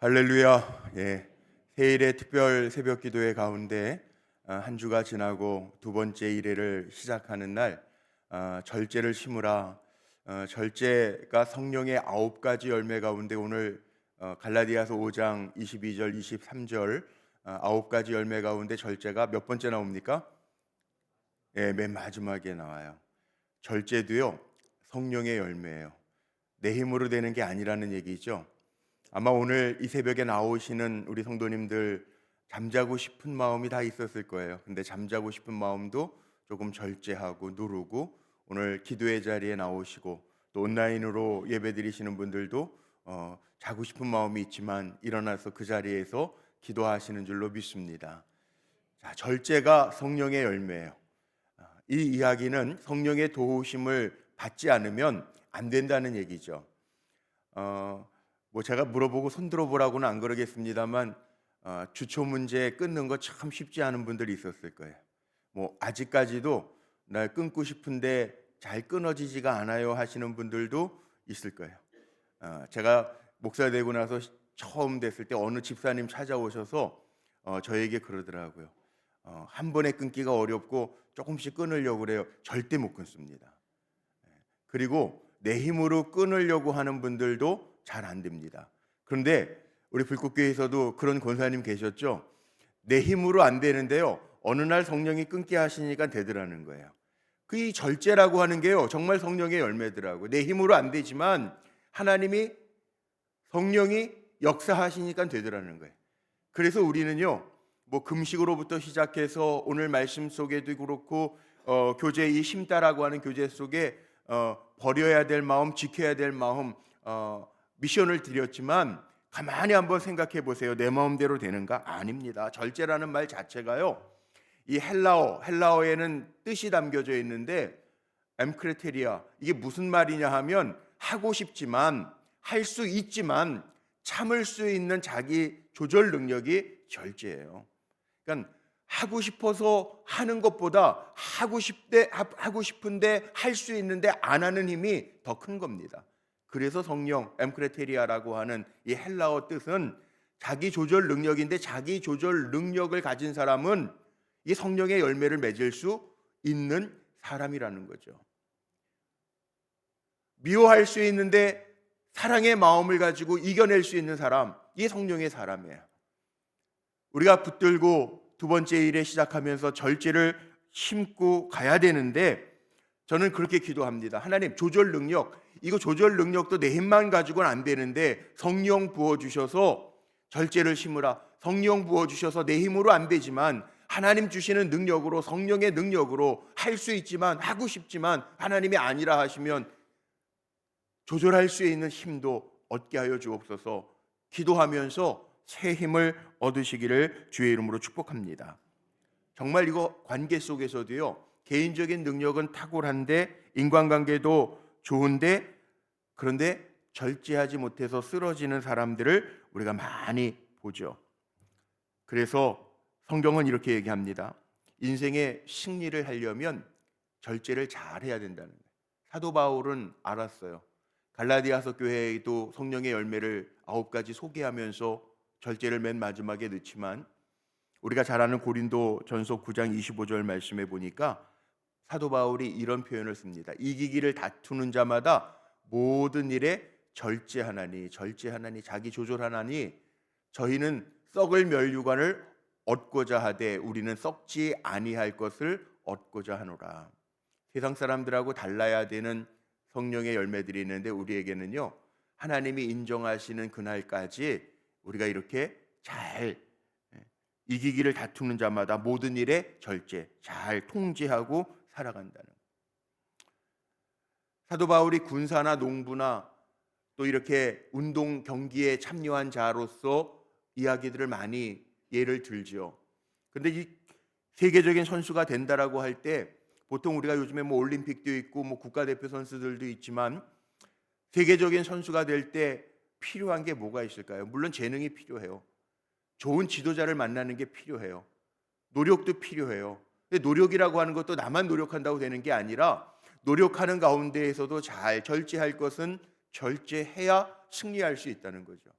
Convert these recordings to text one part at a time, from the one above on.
할렐루야. 세일의 특별 새벽 기도회 가운데 한 주가 지나고 두 번째 일회를 시작하는 날, 절제를 심으라. 절제가 성령의 9가지 열매 가운데 오늘 갈라디아서 5장 22절 23절 9가지 열매 가운데 절제가 몇 번째 나옵니까? 맨 마지막에 나와요. 절제도요, 성령의 열매예요. 내 힘으로 되는 게 아니라는 얘기죠. 아마 오늘 이 새벽에 나오시는 우리 성도님들 잠자고 싶은 마음이 다 있었을 거예요. 근데 잠자고 싶은 마음도 조금 절제하고 누르고 오늘 기도의 자리에 나오시고 또 온라인으로 예배 드리시는 분들도 자고 싶은 마음이 있지만 일어나서 그 자리에서 기도하시는 줄로 믿습니다. 자, 절제가 성령의 열매예요. 이 이야기는 성령의 도우심을 받지 않으면 안 된다는 얘기죠. 제가 물어보고 손들어 보라고는 안 그러겠습니다만 주초 문제 끊는 거 참 쉽지 않은 분들이 있었을 거예요. 아직까지도 날 끊고 싶은데 잘 끊어지지가 않아요 하시는 분들도 있을 거예요. 제가 목사 되고 나서 처음 됐을 때 어느 집사님 찾아오셔서 저에게 그러더라고요. 한 번에 끊기가 어렵고 조금씩 끊으려고 그래요. 절대 못 끊습니다. 그리고 내 힘으로 끊으려고 하는 분들도 잘 안 됩니다. 그런데 우리 불꽃교회에서도 그런 권사님 계셨죠. 내 힘으로 안 되는데요, 어느 날 성령이 끊게 하시니까 되더라는 거예요. 그 이 절제라고 하는 게요, 정말 성령의 열매더라고요. 내 힘으로 안 되지만 하나님이 성령이 역사하시니까 되더라는 거예요. 그래서 우리는요, 금식으로부터 시작해서 오늘 말씀 속에도 그렇고 교제 이 심다라고 하는 교제 속에 버려야 될 마음, 지켜야 될 마음, 미션을 드렸지만 가만히 한번 생각해 보세요. 내 마음대로 되는가? 아닙니다. 절제라는 말 자체가요, 이 헬라어에는 뜻이 담겨져 있는데 엠크레테리아, 이게 무슨 말이냐 하면 하고 싶지만 할 수 있지만 참을 수 있는 자기 조절 능력이 절제예요. 그러니까 하고 싶어서 하는 것보다 하고 싶은데 할 수 있는데 안 하는 힘이 더 큰 겁니다. 그래서 성령 엠크레테리아라고 하는 이 헬라어 뜻은 자기 조절 능력인데, 자기 조절 능력을 가진 사람은 이 성령의 열매를 맺을 수 있는 사람이라는 거죠. 미워할 수 있는데 사랑의 마음을 가지고 이겨낼 수 있는 사람, 이게 성령의 사람이에요. 우리가 붙들고 두 번째 일에 시작하면서 절제를 심고 가야 되는데, 저는 그렇게 기도합니다. 하나님, 조절 능력, 이거 조절 능력도 내 힘만 가지고는 안 되는데 성령 부어주셔서 절제를 심으라. 성령 부어주셔서 내 힘으로 안 되지만 하나님 주시는 능력으로, 성령의 능력으로 할 수 있지만, 하고 싶지만 하나님이 아니라 하시면 조절할 수 있는 힘도 얻게 하여 주옵소서. 기도하면서 새 힘을 얻으시기를 주의 이름으로 축복합니다. 정말 이거 관계 속에서도요, 개인적인 능력은 탁월한데, 인간관계도 좋은데, 그런데 절제하지 못해서 쓰러지는 사람들을 우리가 많이 보죠. 그래서 성경은 이렇게 얘기합니다. 인생의 승리를 하려면 절제를 잘 해야 된다는 거예요. 사도 바울은 알았어요. 갈라디아서 교회에도 성령의 열매를 9가지 소개하면서 절제를 맨 마지막에 넣지만, 우리가 잘 아는 고린도 전서 9장 25절 말씀에 보니까 사도 바울이 이런 표현을 씁니다. 이기기를 다투는 자마다 모든 일에 절제하나니, 자기 조절하나니, 저희는 썩을 멸류관을 얻고자 하되 우리는 썩지 아니할 것을 얻고자 하노라. 세상 사람들하고 달라야 되는 성령의 열매들이 있는데, 우리에게는요, 하나님이 인정하시는 그날까지 우리가 이렇게 잘 이기기를 다투는 자마다 모든 일에 절제, 잘 통제하고 살아간다는. 사도 바울이 군사나 농부나 또 이렇게 운동 경기에 참여한 자로서 이야기들을 많이 예를 들죠. 근데 이 세계적인 선수가 된다라고 할 때 보통 우리가 요즘에 올림픽도 있고 국가대표 선수들도 있지만, 세계적인 선수가 될 때 필요한 게 뭐가 있을까요? 물론 재능이 필요해요. 좋은 지도자를 만나는 게 필요해요. 노력도 필요해요. 근데 노력이라고 하는 것도 나만 노력한다고 되는 게 아니라, 노력하는 가운데에서도 잘 절제할 것은 절제해야 승리할 수 있다는 거죠.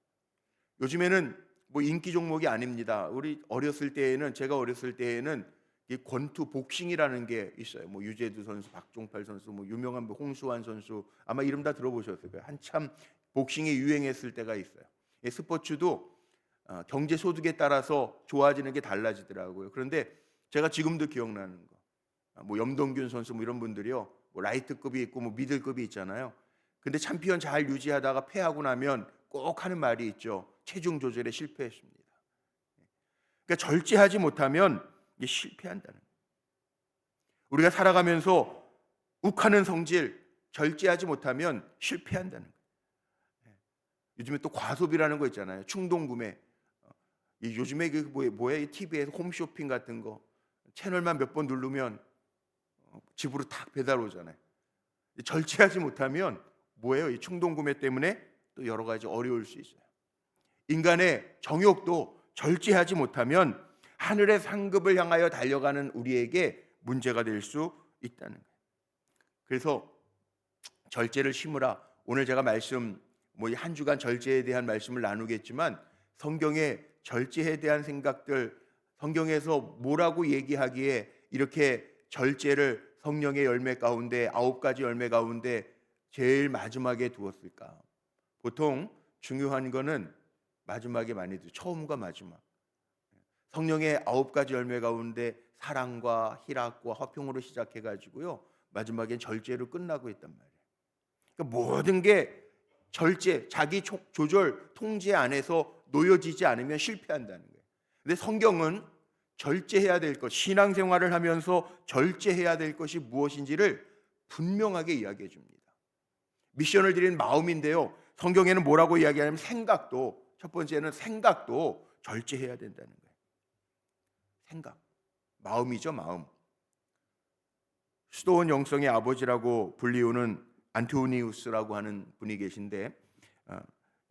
요즘에는 뭐 인기 종목이 아닙니다. 우리 어렸을 때에는, 제가 어렸을 때에는 이 권투 복싱이라는 게 있어요. 뭐 유재두 선수, 박종팔 선수, 뭐 유명한 뭐 홍수환 선수, 아마 이름 다 들어보셨을 거예요. 한참 복싱이 유행했을 때가 있어요. 이 스포츠도 경제 소득에 따라서 좋아지는 게 달라지더라고요. 그런데 제가 지금도 기억나는 거, 뭐 염동균 선수 뭐 이런 분들이요, 뭐 라이트급이 있고 뭐 미들급이 있잖아요. 근데 챔피언 잘 유지하다가 패하고 나면 꼭 하는 말이 있죠. 체중 조절에 실패했습니다. 그러니까 절제하지 못하면 이게 실패한다는 거예요. 우리가 살아가면서 욱하는 성질 절제하지 못하면 실패한다는 거예요. 요즘에 또 과소비라는 거 있잖아요. 충동 구매. 요즘에 그 뭐야 이 TV에서 홈쇼핑 같은 거 채널만 몇 번 누르면 집으로 탁 배달 오잖아요. 절제하지 못하면 뭐예요? 이 충동 구매 때문에 또 여러 가지 어려울 수 있어요. 인간의 정욕도 절제하지 못하면 하늘의 상급을 향하여 달려가는 우리에게 문제가 될 수 있다는 거예요. 그래서 절제를 심으라. 오늘 제가 말씀 뭐 한 주간 절제에 대한 말씀을 나누겠지만 성경에 절제에 대한 생각들, 성경에서 뭐라고 얘기하기에 이렇게 절제를 성령의 열매 가운데 9가지 열매 가운데 제일 마지막에 두었을까? 보통 중요한 거는 마지막에 많이 두죠. 처음과 마지막. 성령의 9가지 열매 가운데 사랑과 희락과 화평으로 시작해 가지고요. 마지막엔 절제로 끝나고 있단 말이에요. 그러니까 모든 게 절제, 자기 조절, 통제 안에서 놓여지지 않으면 실패한다는 거예요. 근데 성경은 절제해야 될 것, 신앙생활을 하면서 절제해야 될 것이 무엇인지를 분명하게 이야기해 줍니다. 미션을 드린 마음인데요. 성경에는 뭐라고 이야기하냐면 생각도, 첫 번째는 생각도 절제해야 된다는 거예요. 생각, 마음이죠, 마음. 수도원 영성의 아버지라고 불리우는 안토니우스라고 하는 분이 계신데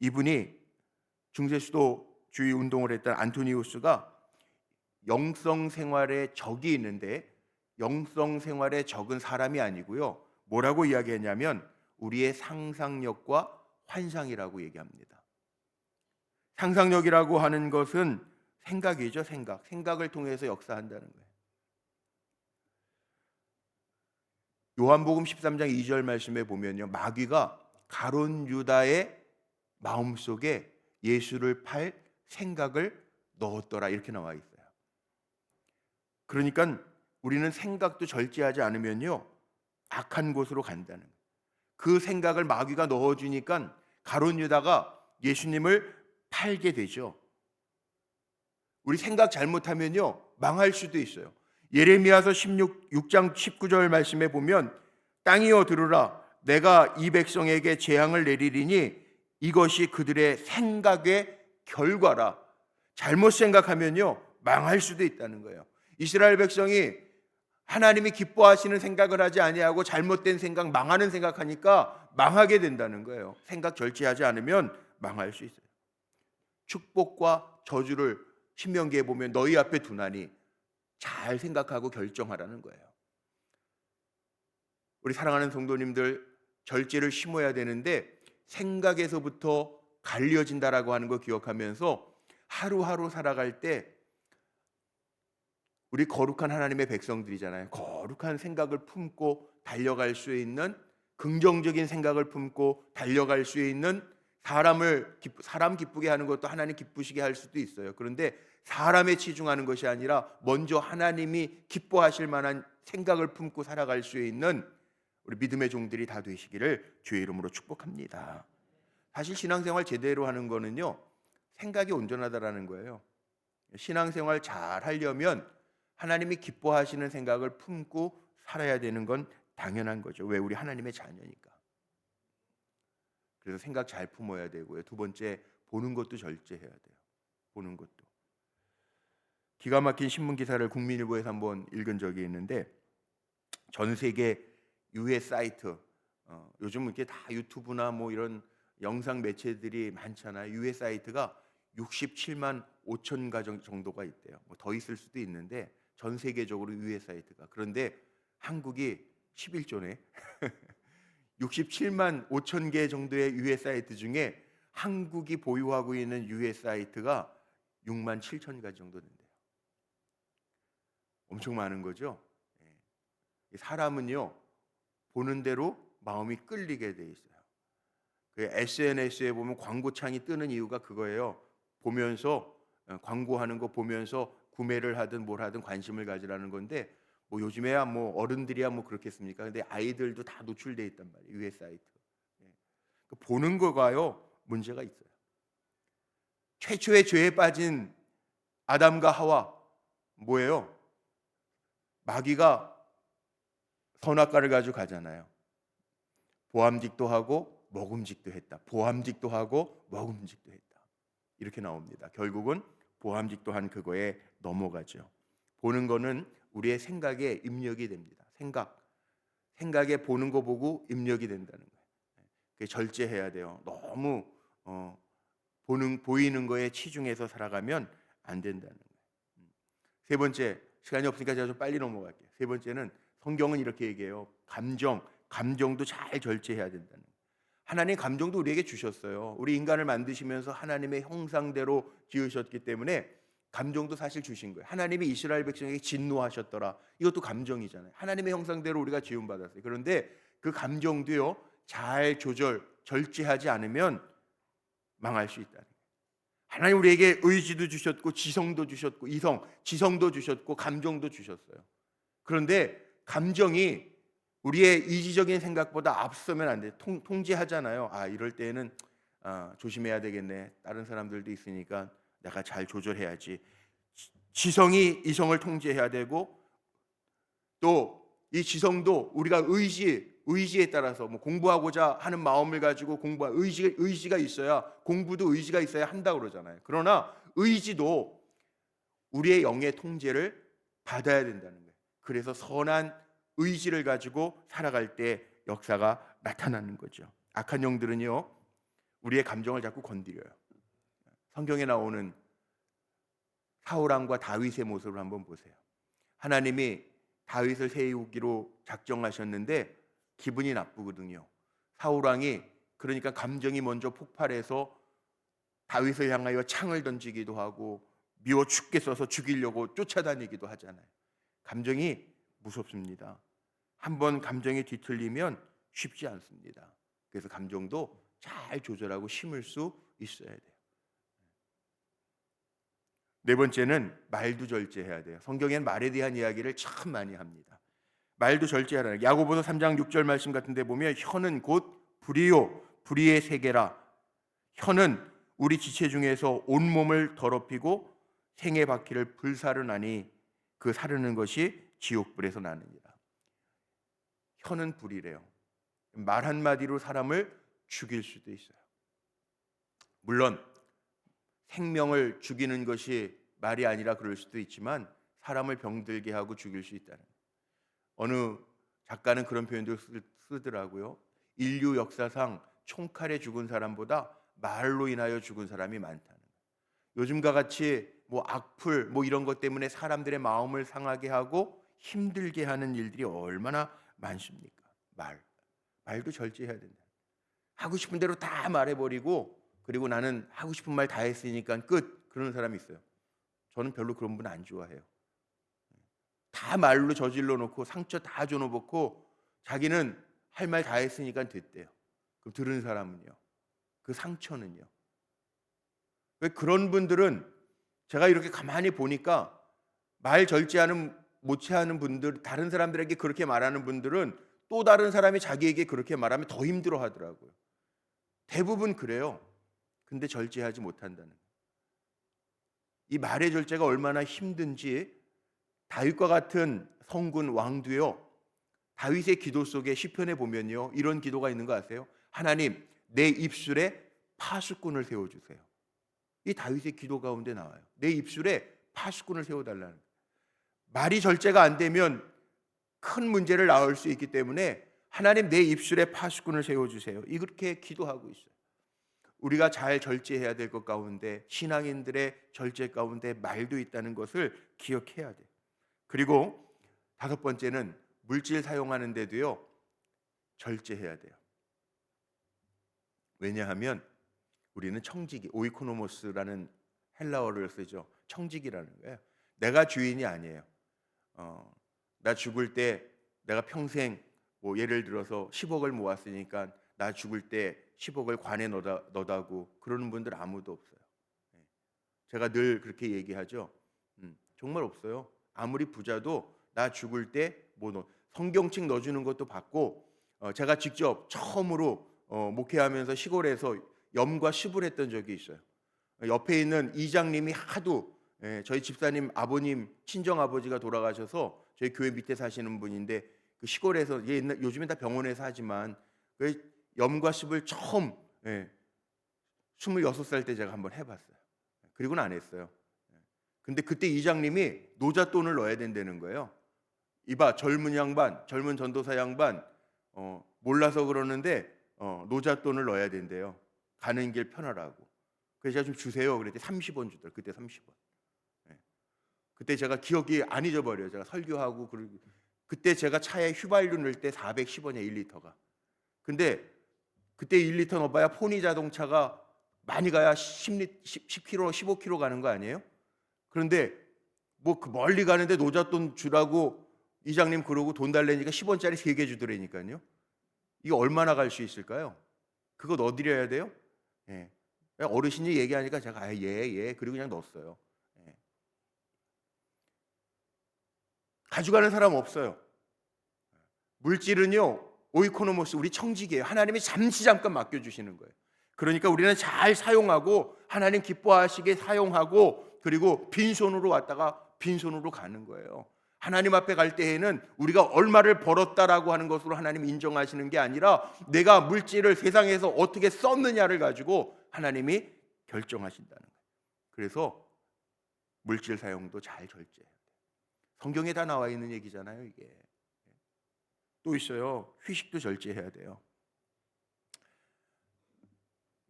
이분이 중세 수도주의 운동을 했던 안토니우스가 영성 생활에 적이 있는데 영성 생활에 적은 사람이 아니고요. 뭐라고 이야기했냐면 우리의 상상력과 환상이라고 얘기합니다. 상상력이라고 하는 것은 생각이죠, 생각. 생각을 통해서 역사한다는 거예요. 요한복음 13장 2절 말씀에 보면요. 마귀가 가룟 유다의 마음속에 예수를 팔 생각을 넣었더라 이렇게 나와 있어요. 그러니까 우리는 생각도 절제하지 않으면요. 악한 곳으로 간다는 거예요. 그 생각을 마귀가 넣어주니까 가룟 유다가 예수님을 팔게 되죠. 우리 생각 잘못하면요. 망할 수도 있어요. 예레미야서 6장 19절 말씀에 보면 땅이여 들으라 내가 이 백성에게 재앙을 내리리니 이것이 그들의 생각의 결과라. 잘못 생각하면요. 망할 수도 있다는 거예요. 이스라엘 백성이 하나님이 기뻐하시는 생각을 하지 아니하고 잘못된 생각, 망하는 생각하니까 망하게 된다는 거예요. 생각 절제하지 않으면 망할 수 있어요. 축복과 저주를 신명기에 보면 너희 앞에 두나니 잘 생각하고 결정하라는 거예요. 우리 사랑하는 성도님들 절제를 심어야 되는데 생각에서부터 갈려진다라고 하는 거 기억하면서 하루하루 살아갈 때 우리 거룩한 하나님의 백성들이잖아요. 거룩한 생각을 품고 달려갈 수 있는 긍정적인 생각을 품고 달려갈 수 있는 사람 기쁘게 하는 것도 하나님 기쁘시게 할 수도 있어요. 그런데 사람에 치중하는 것이 아니라 먼저 하나님이 기뻐하실 만한 생각을 품고 살아갈 수 있는 우리 믿음의 종들이 다 되시기를 주의 이름으로 축복합니다. 사실 신앙생활 제대로 하는 거는요. 생각이 온전하다라는 거예요. 신앙생활 잘 하려면 하나님이 기뻐하시는 생각을 품고 살아야 되는 건 당연한 거죠. 왜? 우리 하나님의 자녀니까. 그래서 생각 잘 품어야 되고요. 두 번째, 보는 것도 절제해야 돼요. 보는 것도. 기가 막힌 신문 기사를 국민일보에서 한번 읽은 적이 있는데 전 세계 유해 사이트, 요즘 이렇게 다 유튜브나 뭐 이런 영상 매체들이 많잖아요. 유해 사이트가 67만 5천 가정 정도가 있대요. 뭐 더 있을 수도 있는데 전 세계적으로 유해 사이트가. 그런데 한국이 11조네. 67만 5천 개 정도의 유해 사이트 중에 한국이 보유하고 있는 유해 사이트가 6만 7천 가지 정도 된대요. 엄청 많은 거죠. 사람은요, 보는 대로 마음이 끌리게 돼 있어요. 그 SNS에 보면 광고창이 뜨는 이유가 그거예요. 보면서 광고하는 거 보면서 구매를 하든 뭘 하든 관심을 가지라는 건데, 뭐 요즘에야 뭐 어른들이야 뭐 그렇겠습니까? 근데 아이들도 다 노출돼 있단 말이에요. 유해 사이트. 보는 거가요 문제가 있어요. 최초의 죄에 빠진 아담과 하와 뭐예요? 마귀가 선악과를 가지고 가잖아요. 보암직도 하고 먹음직도 했다. 보암직도 하고 먹음직도 했다. 이렇게 나옵니다. 결국은 보암직도 한 그거에 넘어가죠. 보는 거는 우리의 생각에 입력이 됩니다. 생각에 보는 거 보고 입력이 된다는 거예요. 그게 절제해야 돼요. 너무 보이는 거에 치중해서 살아가면 안 된다는 거예요. 세 번째, 시간이 없으니까 제가 좀 빨리 넘어갈게요. 세 번째는 성경은 이렇게 얘기해요. 감정도 잘 절제해야 된다는 거예요. 하나님 감정도 우리에게 주셨어요. 우리 인간을 만드시면서 하나님의 형상대로 지으셨기 때문에 감정도 사실 주신 거예요. 하나님이 이스라엘 백성에게 진노하셨더라. 이것도 감정이잖아요. 하나님의 형상대로 우리가 지음받았어요. 그런데 그 감정도요, 잘 절제하지 않으면 망할 수 있다는 거예요. 하나님 우리에게 의지도 주셨고 지성도 주셨고 지성도 주셨고 감정도 주셨어요. 그런데 감정이 우리의 이지적인 생각보다 앞서면 안 돼. 통제하잖아요. 이럴 때에는 조심해야 되겠네. 다른 사람들도 있으니까 내가 잘 조절해야지. 지성이 이성을 통제해야 되고, 또 이 지성도 우리가 의지에 따라서 뭐 공부하고자 하는 마음을 가지고 의지가 있어야, 공부도 의지가 있어야 한다 그러잖아요. 그러나 의지도 우리의 영의 통제를 받아야 된다는 거예요. 그래서 선한 의지를 가지고 살아갈 때 역사가 나타나는 거죠. 악한 영들은요, 우리의 감정을 자꾸 건드려요. 성경에 나오는 사울 왕과 다윗의 모습을 한번 보세요. 하나님이 다윗을 세우기로 작정하셨는데 기분이 나쁘거든요. 사울 왕이 그러니까 감정이 먼저 폭발해서 다윗을 향하여 창을 던지기도 하고 미워 죽겠어서 죽이려고 쫓아다니기도 하잖아요. 감정이 무섭습니다. 한번 감정이 뒤틀리면 쉽지 않습니다. 그래서 감정도 잘 조절하고 심을 수 있어야 돼요. 네 번째는 말도 절제해야 돼요. 성경엔 말에 대한 이야기를 참 많이 합니다. 말도 절제하라. 야고보서 3장 6절 말씀 같은 데 보면 혀는 곧 불이요 불의의 세계라. 혀는 우리 지체 중에서 온몸을 더럽히고 생의 바퀴를 불사르나니 그 사르는 것이 지옥불에서 나느니라. 혀는 불이래요. 말 한마디로 사람을 죽일 수도 있어요. 물론 생명을 죽이는 것이 말이 아니라 그럴 수도 있지만 사람을 병들게 하고 죽일 수 있다는, 어느 작가는 그런 표현도 쓰더라고요. 인류 역사상 총칼에 죽은 사람보다 말로 인하여 죽은 사람이 많다는. 요즘과 같이 뭐 악플 뭐 이런 것 때문에 사람들의 마음을 상하게 하고 힘들게 하는 일들이 얼마나 많습니까? 말도 절제해야 된다. 하고 싶은 대로 다 말해버리고 그리고 나는 하고 싶은 말 다 했으니까 끝, 그러는 사람이 있어요. 저는 별로 그런 분 안 좋아해요. 다 말로 저질러 놓고 상처 다 줘놓고 자기는 할 말 다 했으니까 됐대요. 그럼 들은 사람은요, 그 상처는요. 그런 분들은 제가 이렇게 가만히 보니까 말 절제하는 못하는 분들, 다른 사람들에게 그렇게 말하는 분들은 또 다른 사람이 자기에게 그렇게 말하면 더 힘들어 하더라고요. 대부분 그래요. 근데 절제하지 못한다는, 이 말의 절제가 얼마나 힘든지 다윗과 같은 성군 왕도요, 다윗의 기도 속에 시편에 보면요 이런 기도가 있는 거 아세요? 하나님, 내 입술에 파수꾼을 세워주세요. 이 다윗의 기도 가운데 나와요. 내 입술에 파수꾼을 세워달라는 거예요. 말이 절제가 안 되면 큰 문제를 낳을 수 있기 때문에 하나님, 내 입술에 파수꾼을 세워주세요. 이렇게 기도하고 있어요. 우리가 잘 절제해야 될 것 가운데, 신앙인들의 절제 가운데 말도 있다는 것을 기억해야 돼요. 그리고 다섯 번째는 물질 사용하는 데도요 절제해야 돼요. 왜냐하면 우리는 청지기, 오이코노모스라는 헬라어를 쓰죠. 청지기라는 거예요. 내가 주인이 아니에요. 나 죽을 때 내가 평생 뭐 예를 들어서 10억을 모았으니까 나 죽을 때 10억을 관에 넣다고 그러는 분들 아무도 없어요. 제가 늘 그렇게 얘기하죠. 정말 없어요. 아무리 부자도 나 죽을 때 뭐 성경책 넣어주는 것도 받고, 제가 직접 처음으로 목회하면서 시골에서 염과 습을 했던 적이 있어요. 옆에 있는 이장님이 하도, 저희 집사님 아버님 친정 아버지가 돌아가셔서 저희 교회 밑에 사시는 분인데, 그 시골에서 요즘엔 다 병원에서 하지만 그 염과 습을 처음 26살 때 제가 한번 해봤어요. 그리고는 안 했어요. 근데 그때 이장님이 노잣돈을 넣어야 된다는 거예요. 이봐, 젊은 양반, 젊은 전도사 양반, 몰라서 그러는데 노잣돈을 넣어야 된대요. 가는 길 편하라고. 그래서 제가 좀 주세요. 그랬더니 30원 주더라고요. 그때 30원. 그때 제가 기억이 안 잊어버려요. 제가 설교하고 그리고 그때 제가 차에 휘발유 넣을 때 410원이에요. 1리터가. 근데 그때 1리터 넣어봐야 포니 자동차가 많이 가야 10km, 15km 가는 거 아니에요? 그런데 뭐 그 멀리 가는데 노잣돈 주라고 이장님 그러고 돈 달래니까 10원짜리 3개 주더라니까요. 이거 얼마나 갈 수 있을까요? 그거 넣어드려야 돼요? 예. 어르신이 얘기하니까 제가 예 그리고 그냥 넣었어요. 예. 가져가는 사람 없어요. 물질은요, 오이코노모스, 우리 청지기예요. 하나님이 잠깐 맡겨주시는 거예요. 그러니까 우리는 잘 사용하고 하나님 기뻐하시게 사용하고, 그리고 빈손으로 왔다가 빈손으로 가는 거예요. 하나님 앞에 갈 때에는 우리가 얼마를 벌었다라고 하는 것으로 하나님 인정하시는 게 아니라 내가 물질을 세상에서 어떻게 썼느냐를 가지고 하나님이 결정하신다는 거예요. 그래서 물질 사용도 잘 절제해야 돼요. 성경에 다 나와 있는 얘기잖아요, 이게. 또 있어요. 휴식도 절제해야 돼요.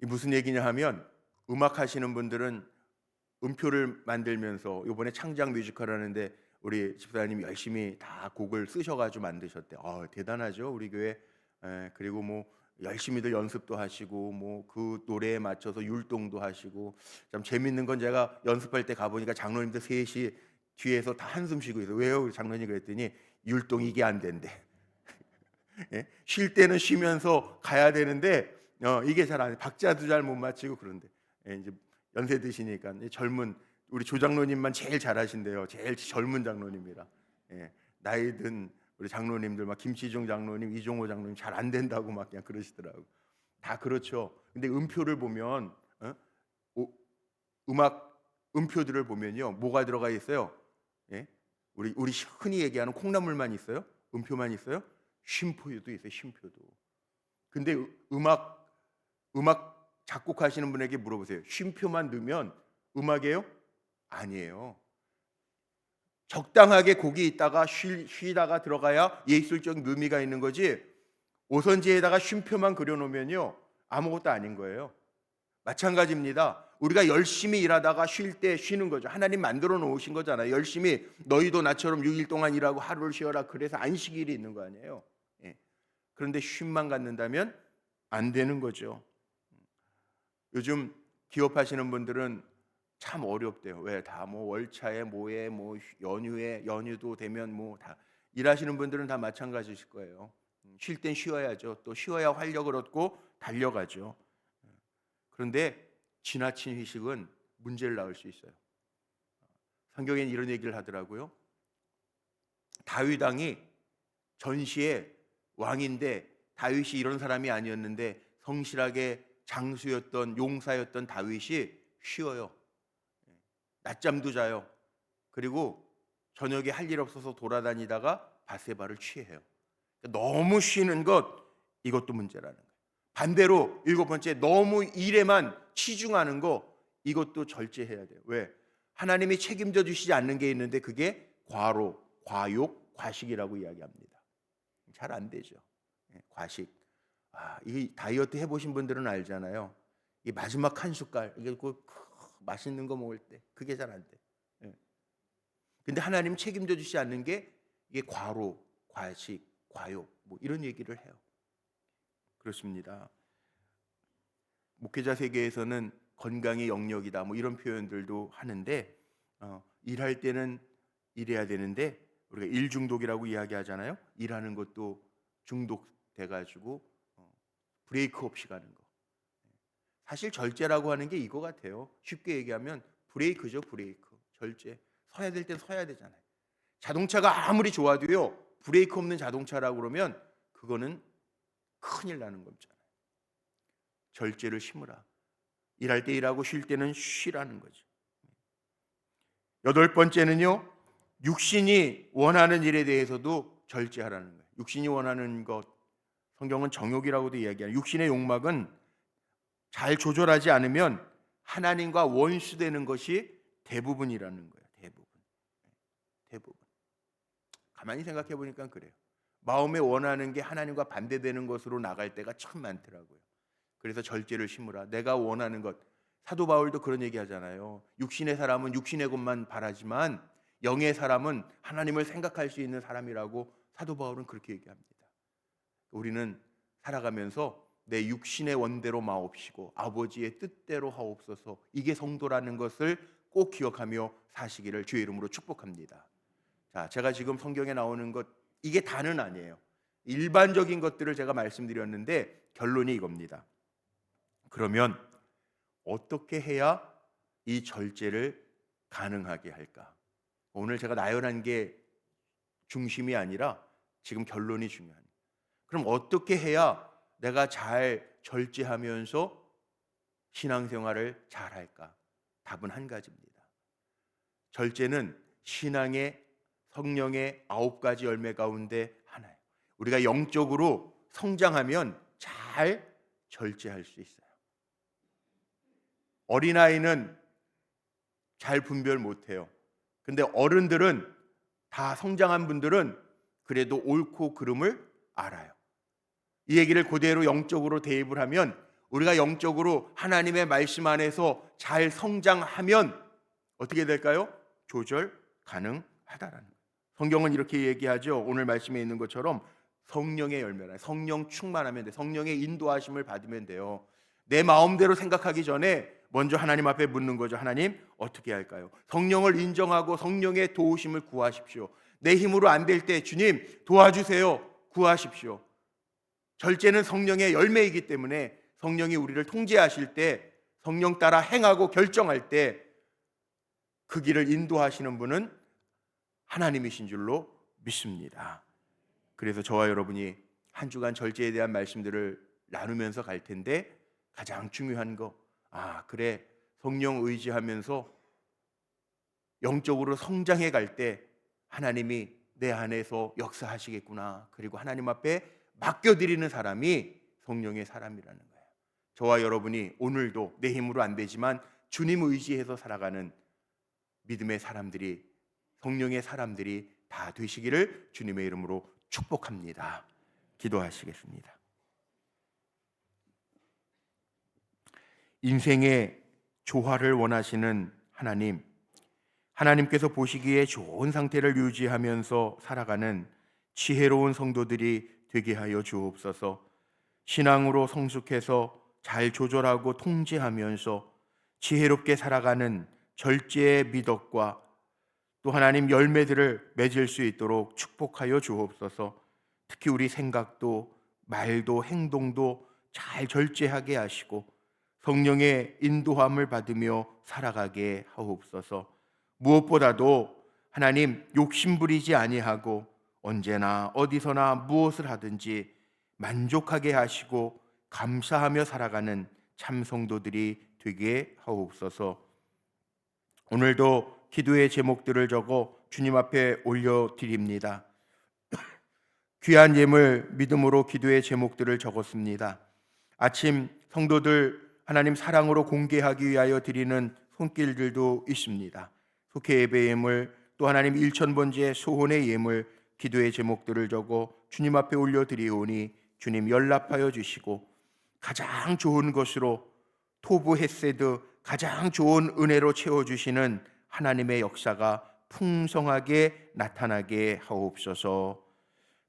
이 무슨 얘기냐 하면, 음악 하시는 분들은 음표를 만들면서 이번에 창작 뮤지컬 하는데 우리 집사님이 열심히 다 곡을 쓰셔가지고 만드셨대. 대단하죠, 우리 교회. 그리고 뭐 열심히들 연습도 하시고 뭐 그 노래에 맞춰서 율동도 하시고. 참 재밌는 건 제가 연습할 때 가보니까 장로님들 셋이 뒤에서 다 한숨 쉬고 있어요. 왜요? 장로님 그랬더니 율동 이게 안 된대. 쉴 때는 쉬면서 가야 되는데 이게 잘 안 돼. 박자도 잘 못 맞추고 그런데 이제 연세 드시니까 젊은 우리 조장로님만 제일 잘하신대요. 제일 젊은 장로님이라. 나이 든 우리 장로님들 막 김치중 장로님, 이종호 장로님 잘 안 된다고 막 그냥 그러시더라고. 다 그렇죠. 근데 음표를 보면 음악 음표들을 보면요, 뭐가 들어가 있어요? 우리 흔히 얘기하는 콩나물만 있어요? 음표만 있어요? 쉼표도 있어요. 쉼표도. 근데 음악 작곡하시는 분에게 물어보세요. 쉼표만 넣으면 음악이에요? 아니에요. 적당하게 곡이 있다가 쉬다가 들어가야 예술적 묘미가 있는 거지. 오선지에다가 쉼표만 그려놓으면요, 아무것도 아닌 거예요. 마찬가지입니다. 우리가 열심히 일하다가 쉴 때 쉬는 거죠. 하나님 만들어 놓으신 거잖아요. 열심히 너희도 나처럼 6일 동안 일하고 하루를 쉬어라. 그래서 안식일이 있는 거 아니에요. 그런데 쉼만 갖는다면 안 되는 거죠. 요즘 기업하시는 분들은 참 어렵대요. 왜? 다 뭐 월차에 뭐에 뭐 연휴에 연휴도 되면 뭐 다 일하시는 분들은 다 마찬가지실 거예요. 쉴 땐 쉬어야죠. 또 쉬어야 활력을 얻고 달려가죠. 그런데 지나친 휴식은 문제를 낳을 수 있어요. 성경엔 이런 얘기를 하더라고요. 다윗 왕이 전시에 왕인데 다윗이 이런 사람이 아니었는데 성실하게 장수였던 용사였던 다윗이 쉬어요. 낮잠도 자요. 그리고 저녁에 할 일 없어서 돌아다니다가 밧세바를 취해요. 너무 쉬는 것, 이것도 문제라는 거예요. 반대로 7번째, 너무 일에만 치중하는 거, 이것도 절제해야 돼요. 왜? 하나님이 책임져 주시지 않는 게 있는데 그게 과로, 과욕, 과식이라고 이야기합니다. 잘 안 되죠. 과식. 이 다이어트 해보신 분들은 알잖아요. 이 마지막 한 숟갈, 이게 맛있는 거 먹을 때 그게 잘 안 돼. 근데 하나님 책임져 주시지 않는 게 이게 과로, 과식, 과욕 뭐 이런 얘기를 해요. 그렇습니다. 목회자 세계에서는 건강의 영역이다 뭐 이런 표현들도 하는데 일할 때는 일해야 되는데 우리가 일 중독이라고 이야기하잖아요. 일하는 것도 중독돼 가지고 브레이크 없이 가는 거. 사실 절제라고 하는 게 이거 같아요. 쉽게 얘기하면 브레이크죠, 브레이크. 절제. 서야 될 땐 서야 되잖아요. 자동차가 아무리 좋아도요, 브레이크 없는 자동차라고 그러면 그거는 큰일 나는 거잖아요. 절제를 심으라. 일할 때 일하고 쉴 때는 쉬라는 거죠. 8번째는요, 육신이 원하는 일에 대해서도 절제하라는 거예요. 육신이 원하는 것, 성경은 정욕이라고도 이야기해요. 육신의 욕망은 잘 조절하지 않으면 하나님과 원수되는 것이 대부분이라는 거예요. 대부분. 가만히 생각해 보니까 그래요. 마음에 원하는 게 하나님과 반대되는 것으로 나갈 때가 참 많더라고요. 그래서 절제를 심으라. 내가 원하는 것. 사도 바울도 그런 얘기 하잖아요. 육신의 사람은 육신의 것만 바라지만 영의 사람은 하나님을 생각할 수 있는 사람이라고 사도 바울은 그렇게 얘기합니다. 우리는 살아가면서 내 육신의 원대로 마옵시고 아버지의 뜻대로 하옵소서. 이게 성도라는 것을 꼭 기억하며 사시기를 주의 이름으로 축복합니다. 자, 제가 지금 성경에 나오는 것 이게 다는 아니에요. 일반적인 것들을 제가 말씀드렸는데 결론이 이겁니다. 그러면 어떻게 해야 이 절제를 가능하게 할까? 오늘 제가 나열한 게 중심이 아니라 지금 결론이 중요합니다. 그럼 어떻게 해야 내가 잘 절제하면서 신앙생활을 잘할까? 답은 한 가지입니다. 절제는 신앙의 성령의 9가지 열매 가운데 하나예요. 우리가 영적으로 성장하면 잘 절제할 수 있어요. 어린아이는 잘 분별 못해요. 근데 어른들은 다 성장한 분들은 그래도 옳고 그름을 알아요. 이 얘기를 그대로 영적으로 대입을 하면 우리가 영적으로 하나님의 말씀 안에서 잘 성장하면 어떻게 될까요? 조절 가능하다라는 거예요. 성경은 이렇게 얘기하죠. 오늘 말씀에 있는 것처럼 성령의 열매라. 성령 충만하면 돼. 성령의 인도하심을 받으면 돼요. 내 마음대로 생각하기 전에 먼저 하나님 앞에 묻는 거죠. 하나님 어떻게 할까요? 성령을 인정하고 성령의 도우심을 구하십시오. 내 힘으로 안 될 때 주님 도와주세요. 구하십시오. 절제는 성령의 열매이기 때문에 성령이 우리를 통제하실 때 성령 따라 행하고 결정할 때 그 길을 인도하시는 분은 하나님이신 줄로 믿습니다. 그래서 저와 여러분이 한 주간 절제에 대한 말씀들을 나누면서 갈 텐데 가장 중요한 거 그래 성령 의지하면서 영적으로 성장해 갈 때 하나님이 내 안에서 역사하시겠구나. 그리고 하나님 앞에 맡겨드리는 사람이 성령의 사람이라는 거예요. 저와 여러분이 오늘도 내 힘으로 안 되지만 주님 의지해서 살아가는 믿음의 사람들이 성령의 사람들이 다 되시기를 주님의 이름으로 축복합니다. 기도하시겠습니다. 인생의 조화를 원하시는 하나님께서 보시기에 좋은 상태를 유지하면서 살아가는 지혜로운 성도들이 되게 하여 주옵소서. 신앙으로 성숙해서 잘 조절하고 통제하면서 지혜롭게 살아가는 절제의 미덕과 또 하나님 열매들을 맺을 수 있도록 축복하여 주옵소서. 특히 우리 생각도 말도 행동도 잘 절제하게 하시고 성령의 인도함을 받으며 살아가게 하옵소서. 무엇보다도 하나님 욕심부리지 아니하고 언제나 어디서나 무엇을 하든지 만족하게 하시고 감사하며 살아가는 참 성도들이 되게 하옵소서. 오늘도 기도의 제목들을 적어 주님 앞에 올려드립니다. 귀한 예물 믿음으로 기도의 제목들을 적었습니다. 아침 성도들 하나님 사랑으로 공개하기 위하여 드리는 손길들도 있습니다. 속회 예배 예물 또 하나님 1000번째 소혼의 예물 기도의 제목들을 적어 주님 앞에 올려드리오니 주님 연락하여 주시고 가장 좋은 것으로 토부 헤세드 가장 좋은 은혜로 채워주시는 하나님의 역사가 풍성하게 나타나게 하옵소서.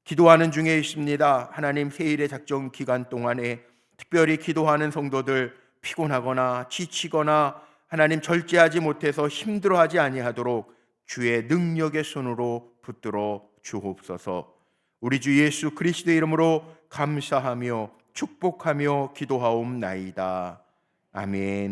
기도하는 중에 있습니다. 하나님 세일의 작정 기간 동안에 특별히 기도하는 성도들 피곤하거나 지치거나 하나님 절제하지 못해서 힘들어하지 아니하도록 주의 능력의 손으로 붙들어 주옵소서. 우리 주 예수 그리스도의 이름으로 감사하며 축복하며 기도하옵나이다. 아멘.